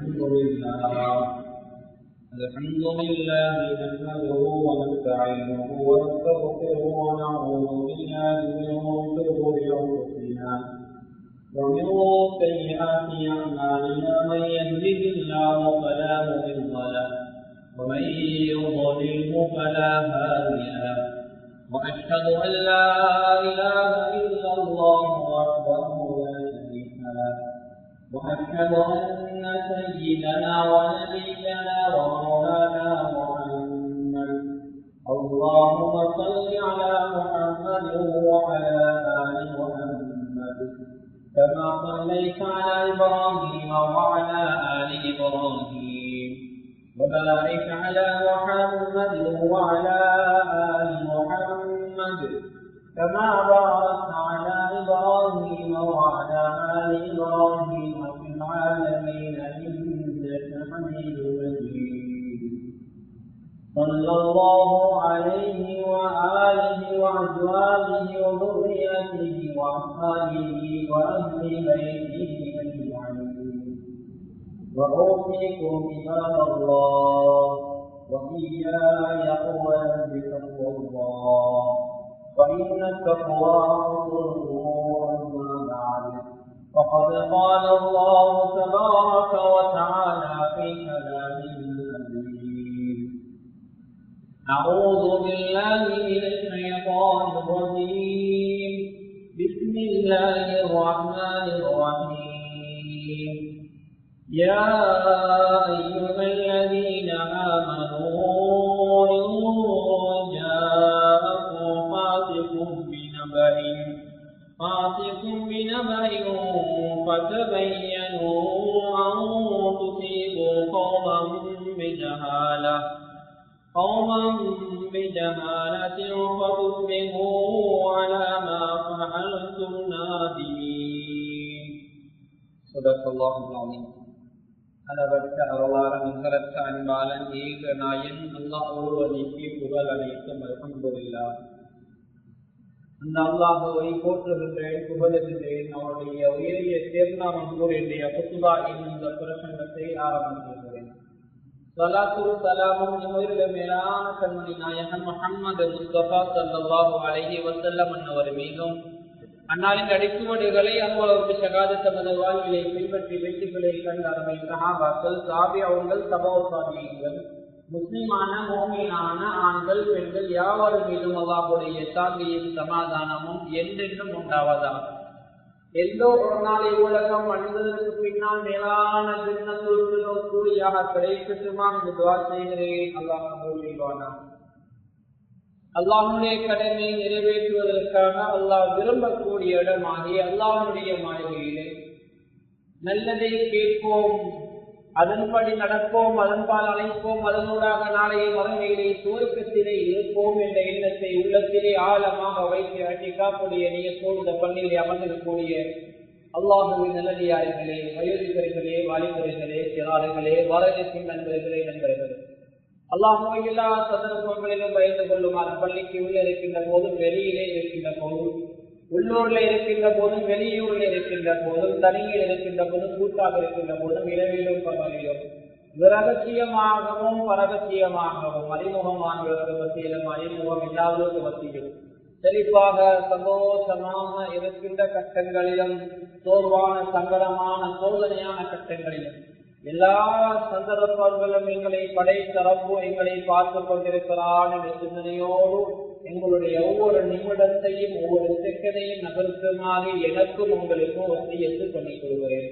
الحمد لله نحمده ونستعينه ونستغفره ونعوذ بالله من شرور أنفسنا ومن سيئات أعمالنا من يهده الله فلا مضل له ومن يضلله فلا هادي له وأشهد أن لا إله إلا الله وحده لا شريك له وأشهد أن سيدنا ونبينا ومولانا محمد اللهم صل على محمد وعلى آل محمد كما صليت على إبراهيم وعلى آل إبراهيم وبارك على محمد وعلى آل محمد كما باركت على إبراهيم وعلى آل إبراهيم في العالمين إنك حميد مجيد صلى الله عليه وآله وأزواجه وذريته وأصحابه وأهل بيته أجمعين وأوصيكم عباد الله وإياي أولا بتقوى الله فإن التقوى أصل الأمور أما بعد فقد قال الله تبارك وتعالى في كلامه الحكيم أعوذ بالله من الشيطان الرجيم بسم الله الرحمن الرحيم يا أيها الذين آمنوا إن جاءكم فاسق بنبأ فتبينوا أن تصيبوا قوما بجهالة فتصبحوا على ما فعلتم نادمين صدق الله العظيم அளவற்ற அருளாளன் நிகரற்ற அன்பாளன் ஏக நாயன் அல்லாஹ் ஒருவனுக்கு புகழ் அனைத்தும் அல்ஹம்துலில்லாஹ். அந்த அல்லாஹுவை போற்றுகின்றேன், புகழுகின்றேன். அவருடைய உயரிய தேர்நாமம் கூறிய குத்துபா என்னும் இந்த பிரசங்கத்தை ஆரம்பிக்கின்றேன். ஸலாத்தும் ஸலாமும் நம்முடைய மேலான கண்மணி நாயகன் முஹம்மது முஸ்தபா ஸல்லல்லாஹு அலைஹி வஸல்லம் அன்னவர் மீதும் அன்னாரின் அடிச்சுவடுகளை அனுபவத்து ஷகாத தமது வாழ்விலை பின்பற்றி வெற்றிகளை கண்ட அருமை சஹாபாக்கள், தாபிஊன்கள், தபவு தாபிஈன்கள், முஸ்லிமான மோமினான ஆண்கள் பெண்கள் யாவர் மீதும் அல்லாஹ்வுடைய சாந்தியும் சமாதானமும் என்றென்றும் உண்டாவதா. எந்தோ ஒரு நாளை உலகம் அணிந்ததற்கு பின்னால் மேலான ஜன்னத்துல் கூலியாக கிடைக்கட்டுமா என்று துஆ செய்கிறேன். அல்லாஹ் கபூல் செய்வானா. அல்லாஹ்வுடைய கடமையை நிறைவேற்றுவதற்காக அல்லாஹ் விரும்பக்கூடிய இடமாகிய அல்லாஹ்வுடைய மாளிகையிலே நல்லதை கேட்போம், அதன்படி நடப்போம், அதன்பால் அழைப்போம், அதனூடாக நாளைய மறுமையிலே சுவர்க்கத்திலே இருப்போம் என்ற எண்ணத்தை உள்ளத்திலே ஆழமாக வைத்து அட்டிக்காப்புடைய நியத்தோடு இந்த பள்ளியிலே அமர்ந்திருக்கக்கூடிய அல்லாஹுவின் நல்லடியார்களே, வயோதிகர்களே, வாலிபர்களே, சிறார்களே, வரவேற்கும் நண்பர்களே, நண்பர்களே, அல்லாஹ்வை எல்லா சந்தர்ப்பங்களிலும் பயந்து கொள்ளுமாறு பள்ளிக்கு உள்ள இருக்கின்ற போதும் வெளியிலே இருக்கின்ற போதும், உள்ளூர்ல இருக்கின்ற போதும் வெளியூர்ல இருக்கின்ற போதும், தனியில் இருக்கின்ற போதும், கூட்டாக இருக்கின்ற போதும், இரவிலும் பகலிலும், ரகசியமாகவும் பரகசியமாகவும், அறிமுகமானவர்களுக்கு மத்தியிலும் அறிமுகம் இல்லாதவர்களுக்கு மத்தியிலும், செழிப்பாக சந்தோஷமாக இருக்கின்ற கட்டங்களிலும், சோர்வான சங்கடமான சோதனையான கட்டங்களிலும், எல்லா சந்தர்ப்பங்களும் எங்களை படைத்த ரப்பு எங்களை பார்த்து கொண்டிருக்கிறான் என்ற சிந்தனையோடு எங்களுடைய ஒவ்வொரு நிமிடத்தையும் ஒவ்வொரு செகண்டையும் நகர்த்துமாறு எனக்கும் உங்களுக்கும் வசியத்து பண்ணிக் கொள்கிறேன்.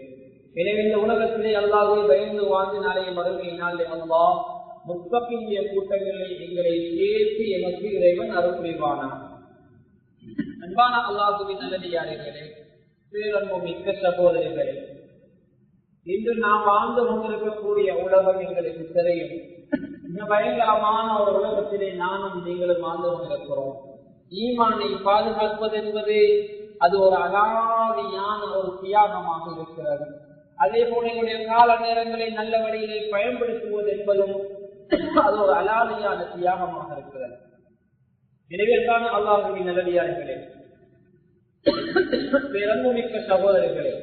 எனவே இந்த உலகத்திலே அல்லாஹ்வை பயந்து வாழ்ந்து நாளைய மறுமையினால் அல்லாஹ் முத்தகிய கூட்டங்களை எங்களை சேர்த்து எமக்கு இறைவன் அருள் புரிவானான். அன்பான அல்லாஹ்வின் நல்லடியார்களே, பேரன்பு மிக்க சகோதரிகளே, இன்று நாம் வாழ்ந்து கொண்டிருக்கக்கூடிய உலகம் எங்களுக்கு தெரியும். மிக பயங்கரமான ஒரு உலகத்திலே நானும் நீங்களும் வாழ்ந்து கொண்டிருக்கிறோம். ஈமானை பாதுகாப்பது என்பது அது ஒரு அலாதியான ஒரு தியாகமாக இருக்கிறது. அதே போல எங்களுடைய கால நேரங்களை நல்ல வழியிலே பயன்படுத்துவது என்பதும் அது ஒரு அலாதியான தியாகமாக இருக்கிறது. எனவே தான் அல்லாஹ்வின் நல்லடியார்களே, பேரன்புமிக்க சகோதரர்களே,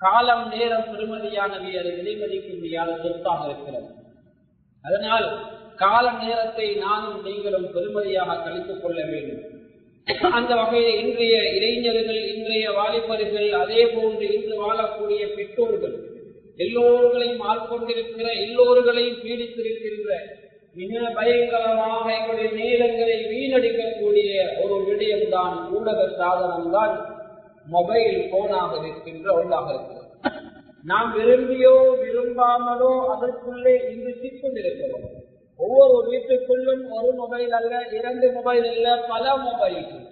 காலம் நேரம் பெருமதியானவை, அதை விலைமதிக்க முடியாத சொத்தாக இருக்கிறது. அதனால் கால நேரத்தை நானும் நீங்களும் பெருமதியாக கழித்துக் கொள்ள வேண்டும். அந்த வகையில் இன்றைய இளைஞர்கள், இன்றைய வாலிபர்கள், அதே போன்று இன்று வாழக்கூடிய பெற்றோர்கள் எல்லோர்களையும் ஆட்கொண்டிருக்கிற, எல்லோர்களையும் பீடித்திருக்கின்ற மிக பயங்கரமாக எங்களுடைய நேரங்களை வீணடிக்கக்கூடிய ஒரு விடயம்தான் ஊடக சாதனம் தான் மொபைல் போனாக இருக்கின்ற ஒன்றாக இருக்கிறது. நாம் விரும்பியோ விரும்பாமலோ அதற்குள்ளே இன்று சிக்கொண்டிருக்கிறோம். ஒவ்வொரு வீட்டுக்குள்ளும் ஒரு மொபைல் அல்ல, 2 மொபைல் அல்ல, பல மொபைல்கள்.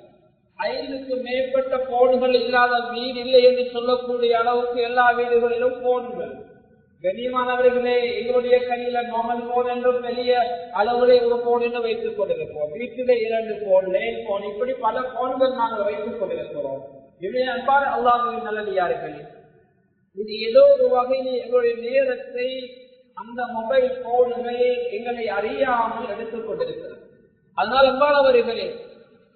5க்கு மேற்பட்ட போன்கள் இல்லாத வீடு இல்லை என்று சொல்லக்கூடிய அளவுக்கு எல்லா வீடுகளிலும் போன்கள். கண்ணியமானவர்களே, எங்களுடைய கையில நார்மல் போன் என்றும் பெரிய அளவுலே ஒரு போன் என்று வைத்துக் கொண்டிருக்கிறோம். வீட்டிலே 2 போன், லேன் போன், இப்படி பல போன்கள் நாங்கள் வைத்துக் கொண்டிருக்கிறோம். இவை அன்பான அல்லாஹ்வின் நல்லடியார்களே, இது ஏதோ ஒரு வகையில் எங்களுடைய நேரத்தை அந்த மொபைல் போன்கள் எங்களை அறியாமல் எடுத்துக் கொண்டிருக்கிறது. அதனால் அன்பானவர்களே,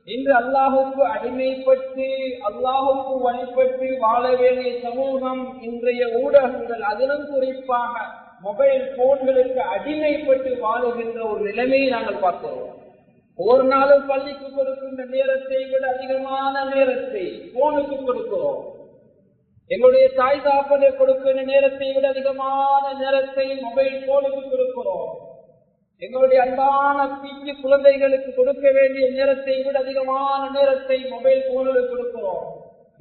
இன்று அல்லாஹுக்கு அடிமைப்பட்டு அல்லாஹுக்கு வழிபட்டு வாழ வேண்டிய சமூகம் இன்றைய ஊடகங்கள், அதிலும் குறிப்பாக மொபைல் போன்களுக்கு அடிமைப்பட்டு வாழுகின்ற ஒரு நிலைமையை நாங்கள் பார்க்கிறோம். ஒரு நாளும் பள்ளிக்கு கொடுக்கின்ற நேரத்தை விட அதிகமான நேரத்தை போனுக்கு கொடுக்கிறோம். எங்களுடைய தாய் தாப்பனை கொடுக்கின்ற நேரத்தை விட அதிகமான நேரத்தை மொபைல் போனுக்கு கொடுக்கிறோம். எங்களுடைய அன்பான பிஞ்சு குழந்தைகளுக்கு கொடுக்க வேண்டிய நேரத்தை விட அதிகமான நேரத்தை மொபைல் போனுக்கு கொடுக்கிறோம்.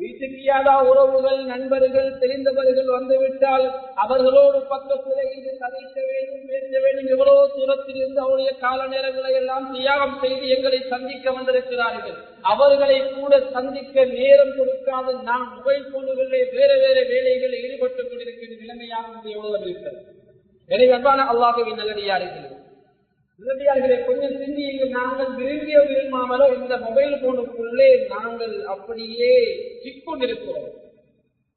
வீட்டுக்கு யாராவது உறவுகள், நண்பர்கள், தெரிந்தவர்கள் வந்துவிட்டால் அவர்களோடு பக்கத்தில் இருந்து கதைக்க வேண்டும், பேச வேண்டும். எவ்வளவு தூரத்தில் இருந்து அவருடைய கால நேரங்களை எல்லாம் தியாகம் செய்து எங்களை சந்திக்க வந்திருக்கிறார்கள். அவர்களை கூட சந்திக்க நேரம் கொடுக்காது நாம் மொபைல் போன்களிலே வேற வேற வேலைகளில் ஈடுபட்டுக் கொண்டிருக்கின்ற நிலைமையாக எவ்வளவு இருக்கிறது. எனவே அன்பான அல்லாஹ்வின் நல்லடியார்களே, கொஞ்சம் சிந்தியுங்கள். நாங்கள் விரும்பிய விரும்பாமலோ இந்த மொபைல் போனுக்குள்ளே நாங்கள் அப்படியே சிக்கொண்டிருக்கிறோம்.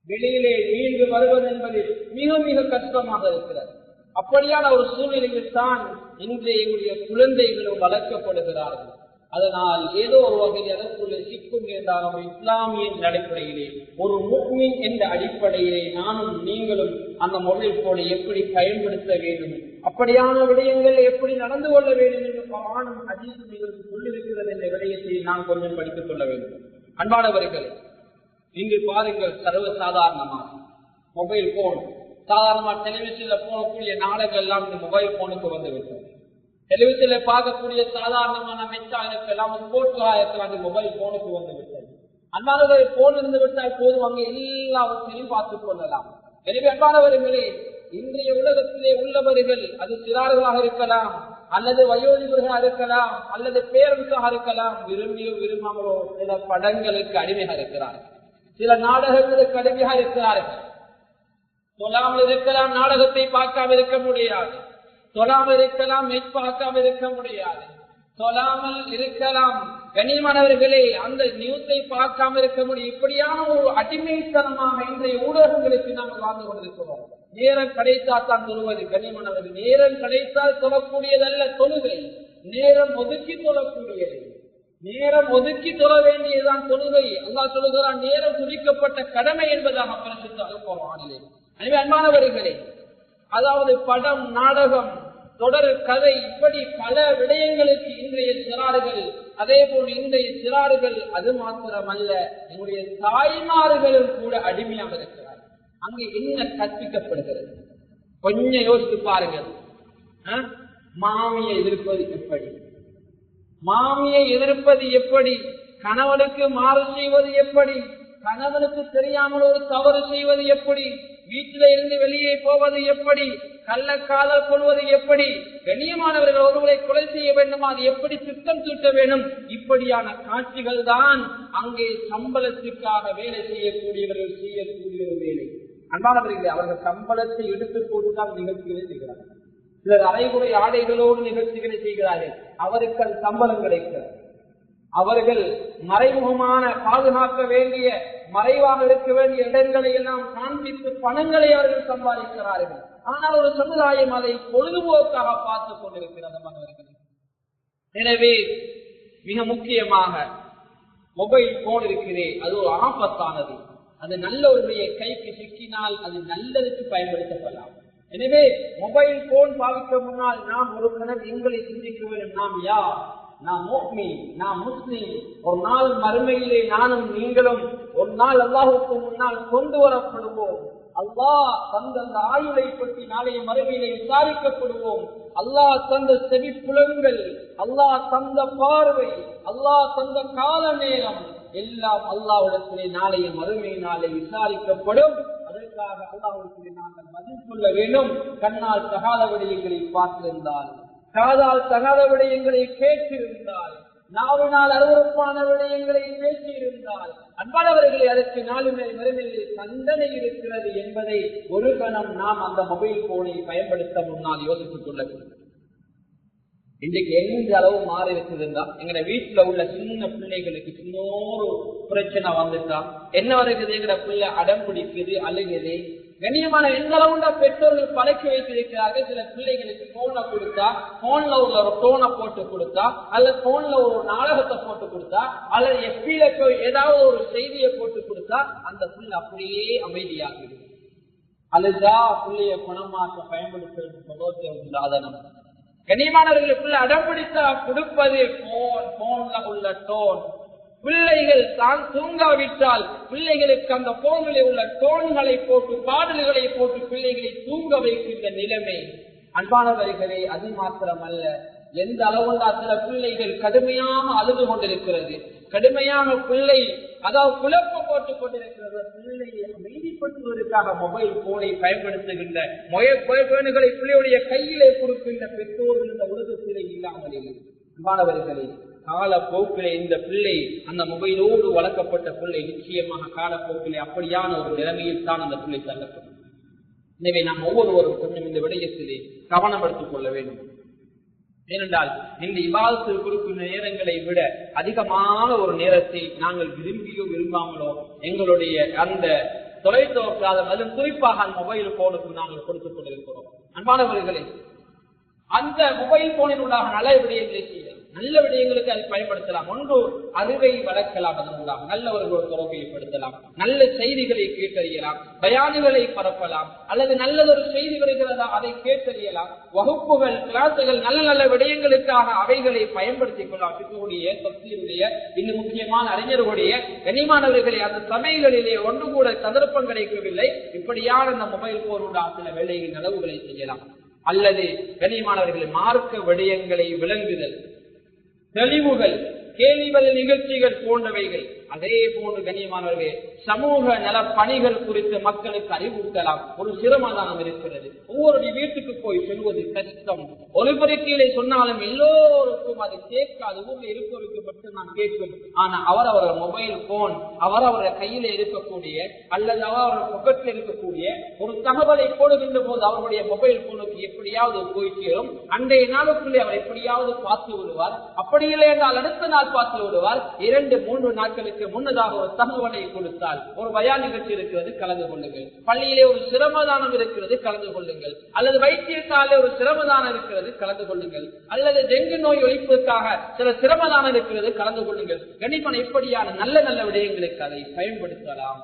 வெளியிலே மீண்டு வருவது என்பது மிக மிக கஷ்டமாக இருக்கிறது. அப்படியான ஒரு சூழ்நிலையில் தான் இன்று எங்களுடைய குழந்தைகளும் வளர்க்கப்படுகிறார்கள். அதனால் ஏதோ ஒரு வகையில் அதற்குள்ளே சிக்கும் என்றாலும் இஸ்லாமிய அடிப்படையிலே, ஒரு முஃமின் என்ற அடிப்படையிலே நானும் நீங்களும் அந்த மொபைல் போனை எப்படி பயன்படுத்த வேண்டும், அப்படியான விடயங்கள் எப்படி நடந்து கொள்ள வேண்டும் என்று குர்ஆனும் ஹதீஸும் எங்களுக்கு சொல்லியிருக்கிறது என்ற விடயத்தை நாம் கொஞ்சம் படித்துக் கொள்ள வேண்டும். அன்பானவர்களே, இங்கு பாருங்கள், சர்வசாதாரணமாக மொபைல் போன், சாதாரணமாக டெலிவிஷன்ல போகக்கூடிய நாடகம் எல்லாம் இந்த மொபைல் போனுக்கு வந்துவிட்டது. டெலிவிஷன்ல பார்க்கக்கூடிய சாதாரணமான மெச்சாயத்தெல்லாம் ஸ்போர்ட்ஸ் மொபைல் போனுக்கு வந்துவிட்டது. அன்பானவர்களை போன் இருந்து விட்டால் போதும், அங்கே எல்லாவற்றையும் பார்த்துக் கொள்ளலாம். எனவே அன்பானவர்களே, இன்றைய உலகத்திலே உள்ளவர்கள், அது சிறார்களாக இருக்கலாம், அல்லது வயோதிபர்களாக இருக்கலாம், அல்லது பேரன்ஸாக இருக்கலாம், விரும்பியோ விரும்பாமலோ சில படங்களுக்கு அடிமையாக இருக்கிறார்கள், சில நாடகங்களுக்கு அடிமையாக இருக்கிறார்கள். சொல்லாமல் இருக்கலாம், நாடகத்தை பார்க்காமல் இருக்க முடியாது. சொல்லாமல் இருக்கலாம், மெச் பார்க்காமல் இருக்க முடியாது. சொல்லாமல் இருக்கலாம், கண்ணியமானவர்களே, அந்த நியூஸை பார்க்காமல் இருக்க முடியும். இப்படியான ஒரு அடிமைத்தனமாக இன்றைய ஊடகங்களுக்கு நாங்கள் வாழ்ந்து கொண்டிருக்கிறோம். நேரம் கிடைத்தால் தான் தொழுவது. கண்ணியமானவர்கள், நேரம் கிடைத்தால் சொல்லக்கூடியதல்ல தொழுகை, நேரம் ஒதுக்கி சொல்லக்கூடியது. நேரம் ஒதுக்கி தொழ வேண்டியதுதான் தொழுகை. அல்லாஹ் சொல்லுகிறான், நேரம் குறிக்கப்பட்ட கடமை என்பதாக பரிசுத்த குர்ஆனிலே. எனவே அன்பானவர்களே, அதாவது படம், நாடகம், தொடர், கதை, இப்படி பல விடயங்களுக்கு இன்றைய சிறார்கள், அதே போல் இன்றைய சிறார்கள் அது மாத்திரமல்ல, என்னுடைய தாய்மார்களும் கூட அடிமையாக இருக்கிறார்கள். அங்கே என்ன கற்பிக்கப்படுகிறது கொஞ்சம் யோசித்து பாருங்கள். மாமியை எதிர்ப்பது எப்படி, மாமியை எதிர்ப்பது எப்படி, கணவனுக்கு மாறு செய்வது எப்படி, கணவனுக்கு தெரியாமல் ஒரு தவறு செய்வது எப்படி, வீட்டில இருந்து வெளியே போவது எப்படி, கள்ளக்காதல் கொள்வது எப்படி, கண்ணியமானவர்கள் ஒருவரை கொலை செய்ய வேண்டும், அது எப்படி திட்டம் தீட்ட வேண்டும், இப்படியான காட்சிகள் தான் அங்கே சம்பளத்திற்காக வேலை செய்யக்கூடியவர்கள் செய்யக்கூடிய ஒரு வேலை. அன்பானவர்களே, அவர்கள் சம்பளத்தை எடுத்துக் போட்டுதான் நிகழ்ச்சிகளை செய்கிறார்கள். சிலர் அரைகுறை ஆடைகளோடு நிகழ்ச்சிகளை செய்கிறார்கள், அவருக்கு அது சம்பளம் கிடைக்கிறது. அவர்கள் மறைமுகமான பாதுகாக்க வேண்டிய, மறைவாக இருக்க வேண்டிய இடங்களை எல்லாம் காண்பித்து பணங்களை அவர்கள் சம்பாதிக்கிறார்கள். ஆனால் ஒரு சமுதாயம் அதை பொழுதுபோக்காக பார்த்துக் கொண்டிருக்கிறது. எனவே மிக முக்கியமாக மொபைல் போன் இருக்கிறே, அது ஒரு ஆபத்தானது. அது நல்லவருடைய கைக்கு சிக்கினால் அது நல்லதுக்கு பயன்படுத்தப்படலாம். எனவே மொபைல் போன் பாவிக்க முன்னால் நாம் ஒரு கணம் எங்களை சிந்திக்க வேண்டும். நாம் யார்? நாம் முஃமின், நாம் முஸ்லிம். ஒரு நாள் மறுமையிலே நானும் நீங்களும் ஒரு நாள் அல்லாஹ்வுக்கு முன்னால் கொண்டு வரப்படுவோம். அல்லாஹ் தந்த அந்த ஆயுளை பற்றி நாளைய மறுமையிலே விசாரிக்கப்படுவோம். அல்லாஹ் தந்த செவி புலன்கள், அல்லாஹ் தந்த பார்வை, அல்லாஹ் தந்த கால நேரம் எல்லாம் அல்லாஹ்விடத்திலே நாளைய மறுமை நாளை விசாரிக்கப்படும். அதற்காக அல்லாஹ்விடத்திலே நாங்கள் பதில் சொல்ல வேண்டும். கண்ணால் தகாத விடயங்களை பார்த்திருந்தால், காதால் தகாத விடயங்களை கேட்டிருந்தால், நாவினால் அருவருப்பான விடயங்களை பேசியிருந்தால், அன்பானவர்களை அதற்கு நாலு மறுமையிலே தண்டனை இருக்கிறது என்பதை ஒரு கணம் நாம் அந்த மொபைல் போனை பயன்படுத்த முன்னால் யோசித்துக் கொள்ள வேண்டும். இன்றைக்கு எந்த அளவு மாறி இருக்குதுன்னா, எங்க வீட்டுல உள்ள சின்ன பிள்ளைகளுக்கு சின்னோரு பிரச்சனை வந்துட்டா என்ன வருகிறது? எங்கட பிள்ளை அடம் பிடிக்குது, அழுகுது. கண்ணியமான எந்த அளவுண்டா பெற்றோர்கள் பழக்கி வைத்திருக்கிறார்கள். சில பிள்ளைகளுக்கு போனை கொடுத்தா, போன்ல உள்ள ஒரு டோனை போட்டு கொடுத்தா, அல்லது போன்ல ஒரு நாடகத்தை போட்டு கொடுத்தா, அல்லது எஃபில ஏதாவது ஒரு செய்தியை போட்டு கொடுத்தா அந்த பிள்ளை அப்படியே அமைதியாகுது. அழுதா பிள்ளைய குணமாக்க பயன்படுத்த சாதனம். கண்ணியமானவர்களுக்குள்ள அடம்பிடித்தா கொடுப்பது போன்ல உள்ள டோன். பிள்ளைகள் தான் தூங்காவிட்டால் பிள்ளைகளுக்கு அந்த போன்களில் உள்ள டோன்களை போட்டு பாடல்களை போட்டு பிள்ளைகளை தூங்க வைக்கின்ற நிலைமை. அன்பானவர்களே, அது மாத்திரமல்ல, எந்த அளவுண்டா சில பிள்ளைகள் கடுமையான அழுது கொண்டிருக்கிறது, கடுமையான பிள்ளை அதாவது குழப்பம் போட்டுக் கொண்டிருக்கிறது. பிள்ளையை அமைதிப்படுத்துவதற்காக மொபைல் போனை பயன்படுத்துகின்ற மொபைல்களை பிள்ளையுடைய கையிலே கொடுக்கின்ற பெற்றோர்கள் இந்த உலகத்திலே இல்லாமல் இல்லை. அன்பானவர்களே, காலப்போக்கிலே இந்த பிள்ளை அந்த மொபைலோடு வளர்க்கப்பட்ட பிள்ளை நிச்சயமாக காலப்போக்கிலே அப்படியான ஒரு நிலைமையில் தான் அந்த பிள்ளை தள்ளப்படும். எனவே நாம் ஒவ்வொருவரும் கொஞ்சம் இந்த விடயத்திலே கவனம் எடுத்துக் கொள்ள வேண்டும். ஏனென்றால் இந்த இபாதத்தில் கொடுக்கின்ற நேரங்களை விட அதிகமான ஒரு நேரத்தை நாங்கள் விரும்பியோ விரும்பாமலோ எங்களுடைய அந்த தொலைத்தொடர்பு, அதுவும் குறிப்பாக அந்த மொபைல் போனுக்கு நாங்கள் கொடுத்துக் கொண்டிருக்கிறோம். அன்பானவர்களே, அந்த மொபைல் போனினுள்ளாக நல்ல விடயங்களை செய்யலாம், நல்ல விடயங்களுக்கு அதை பயன்படுத்தலாம். ஒன்று, அறிவை வளர்க்கலாம், அதனுள்ளாக நல்ல ஒரு தொடர்பை ஏற்படுத்தலாம், நல்ல செய்திகளை கேட்டறியலாம், பயானுகளை பரப்பலாம், அல்லது நல்லதொரு செய்தி வருகிறதா அதை கேட்டறியலாம். வகுப்புகள், கிளாஸுகள், நல்ல நல்ல விடயங்களுக்காக அவைகளை பயன்படுத்திக் கொள்ளலாம். சிக்குடைய தப்சீருடைய இன்னும் முக்கியமான அறிஞர்களுடைய கண்ணியமானவர்களை அந்த சபைகளிலே ஒன்று கூட சந்தர்ப்பம் கிடைக்கவில்லை. இப்படியான அந்த மொபைல் போனுடைய சில வேலைகள் நலவுகளை செய்யலாம். அல்லது கண்ணியமானவர்களை மார்க்க விடயங்களை விளங்குதல், தெளிவுகள், கேள்விகள், நிகழ்ச்சிகள் போன்றவைகள். அதே போன்று கண்ணியமானவர்களே, சமூக நல பணிகள் குறித்து மக்களுக்கு அறிவுறுத்தலாம். ஒரு சிரமதானம் இருக்கிறது, ஒவ்வொருடைய வீட்டுக்கு போய் சொல்வது கஷ்டம். ஒலிபெருக்கிலே சொன்னாலும் எல்லோருக்கும் அது கேட்காது. ஊர்ல இருப்பவருக்கு மட்டும் நான் கேட்கும். ஆனா அவரவர் மொபைல் போன், அவரவர் கையில இருக்கக்கூடிய அல்லது அவரவர் பக்கத்தில் இருக்கக்கூடிய ஒரு தகவலை போடுகின்ற போது அவருடைய மொபைல் போனுக்கு எப்படியாவது போய் சேரும். அன்றைய நாளுக்குள்ளே அவர் எப்படியாவது பார்த்து விடுவார். அப்படி இல்லை என்றால் அடுத்த நாள் பார்த்து விடுவார். 2-3 நாட்களுக்கு முன்னதாக ஒரு தகவலை கொடுத்தால், ஒரு பயான் நிகழ்ச்சி இருக்கிறது, கலந்து கொள்ளுங்கள். பள்ளியிலே ஒரு சிரமதானம் இருக்கிறது, கலந்து கொள்ளுங்கள். அல்லது வைத்தியசாலை ஒரு சிரமதானம் இருக்கிறது, கலந்து கொள்ளுங்கள். அல்லது டெங்கு நோய் ஒழிப்பதற்காக சில சிரமதானம் இருக்கிறது, கலந்து கொள்ளுங்கள். கண்டிப்பான இப்படியான நல்ல நல்ல விடயங்களுக்கு அதை பயன்படுத்தலாம்.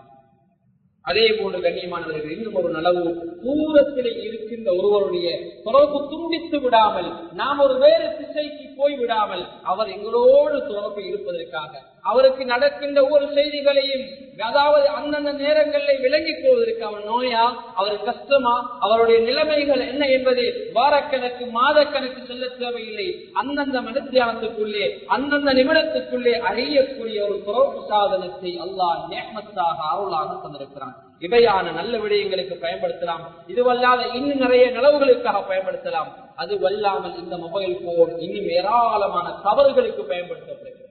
அதே போன்று கண்ணியமானவர்கள், இன்னும் ஒரு நலவு, தூரத்திலே இருக்கின்ற ஒருவருடைய தொடர்பு துண்டித்து விடாமல், நாம் ஒரு வேறு திசைக்கு போய் விடாமல், அவர் எங்களோடு தொடர்பு இருப்பதற்காக அவருக்கு நடக்கின்ற ஒவ்வொரு செய்திகளையும், அதாவது அந்தந்த நேரங்களில் விளங்கிக் கொள்வதற்கு, அவர் நோயா, அவர் கஷ்டமா, அவருடைய நிலைமைகள் என்ன என்பதை வாரக்கணக்கு மாதக்கணக்கு செல்ல தேவையில்லை. அந்தந்த மனத்தியானத்துக்குள்ளே அந்தந்த நிமிடத்துக்குள்ளே அறியக்கூடிய ஒரு தொடர்பு சாதனத்தை அல்லாஹ் நிஅமத்தாக அருளாக தந்திருக்கிறான். இவையான நல்ல விடயங்களுக்கு பயன்படுத்தலாம். இதுவல்லாத இன்னும் நிறைய நலவுகளுக்காக பயன்படுத்தலாம். அதுவல்லாமல் இந்த மொபைல் போன் இன்னும் ஏராளமான தவறுகளுக்கு பயன்படுத்தப்படுகிறது.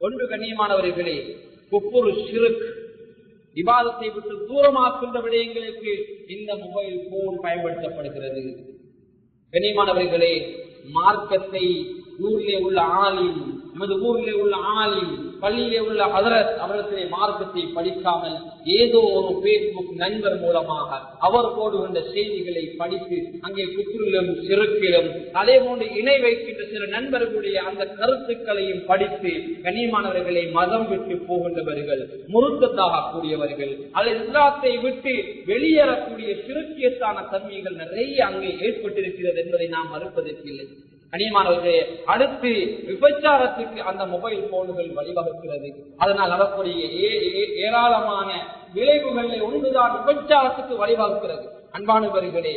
ஒன்று கண்ணியமானவர்களே, குஃப்ரு, ஷிர்க், இபாதத்தை விட்டு தூரமாக்கின்ற விடயங்களுக்கு இந்த மொபைல் போன் பயன்படுத்தப்படுகிறது. கண்ணியமானவர்களே, மார்க்கத்தை ஊரிலே உள்ள ஆலிம், நமது ஊரிலே உள்ள ஆலிம் பள்ளியிலே உள்ள ஹதரத் அவர்களை மார்க்கத்தை படிக்காமல் ஏதோ ஒரு பேஸ்புக் நண்பர் மூலமாக அவர் போடுகின்ற செய்திகளை படித்து அங்கே குற்றலும் சிறுக்கிலும் அதே போன்று இணை வைக்கின்ற சில நண்பர்களுடைய அந்த கருத்துக்களையும் படித்து கண்ணியமானவர்களை மதம் விட்டு போகின்றவர்கள், முருத்தத்தாக கூடியவர்கள், அல்லது இஸ்லாத்தை விட்டு வெளியேறக்கூடிய சிறுக்கியத்தான தன்மைகள் நிறைய அங்கே ஏற்பட்டிருக்கிறது என்பதை நாம் மறுப்பதற்கு இல்லை. கண்ணியமானவர்களே, அடுத்து விபச்சாரத்துக்கு அந்த மொபைல் போன்கள் வழிவகுக்கிறது. அதனால் வரக்கூடிய ஏராளமான விளைவுகளை ஒன்றுதான் விபச்சாரத்துக்கு வழிவகுக்கிறது. அன்பானவர்களே,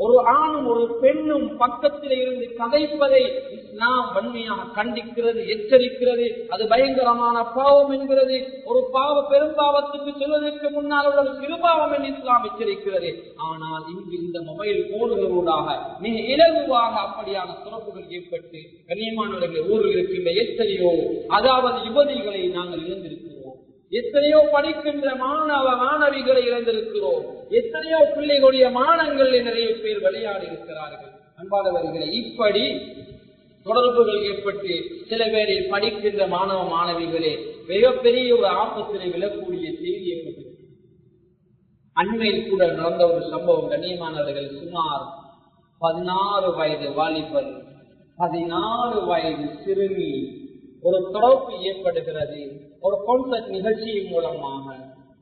ஒரு ஆணும் ஒரு பெண்ணும் பக்கத்தில் இருந்து கதைப்பதை இஸ்லாம் வன்மையாக கண்டிக்கிறது, எச்சரிக்கிறது. அது பயங்கரமான பாவம் என்கிறது. ஒரு பெரும்பாவத்துக்கு செல்வதற்கு முன்னால் உள்ள சிறுபாவம் என்று இஸ்லாம் எச்சரிக்கிறது. ஆனால் இங்கு இந்த மொபைல் போன்களூடாக மிக இலகுவாக அப்படியான தொடர்புகள் ஏற்பட்டு கண்ணியமானவர்களை ஊரில் இருக்கின்ற எத்தனையோ அதாவது யுவதிகளை நாங்கள் இழந்திருக்கிறோம். எத்தனையோ படிக்கின்ற மாணவிகளை இழந்திருக்கிறோம். எத்தனையோ பிள்ளைகளுடைய மானங்கள் நிறைய பேர் விளையாடி இருக்கிறார்கள். அன்பானவர்களை, இப்படி தொடர்புகள் ஏற்பட்டு சில பேரை படிக்கின்ற மாணவிகளே மிகப்பெரிய ஒரு ஆபத்தினை விழக்கூடிய செய்தி ஏற்பட்டு அண்மையில் கூட நடந்த ஒரு சம்பவம். கண்ணியமானவர்கள், சுமார் 16 வயது வாலிபர், 14 வயது சிறுமி ஒரு தொடர்பு ஏற்படுகிறது. ஒரு கான்சர்ட் நிகழ்ச்சியின் மூலமாக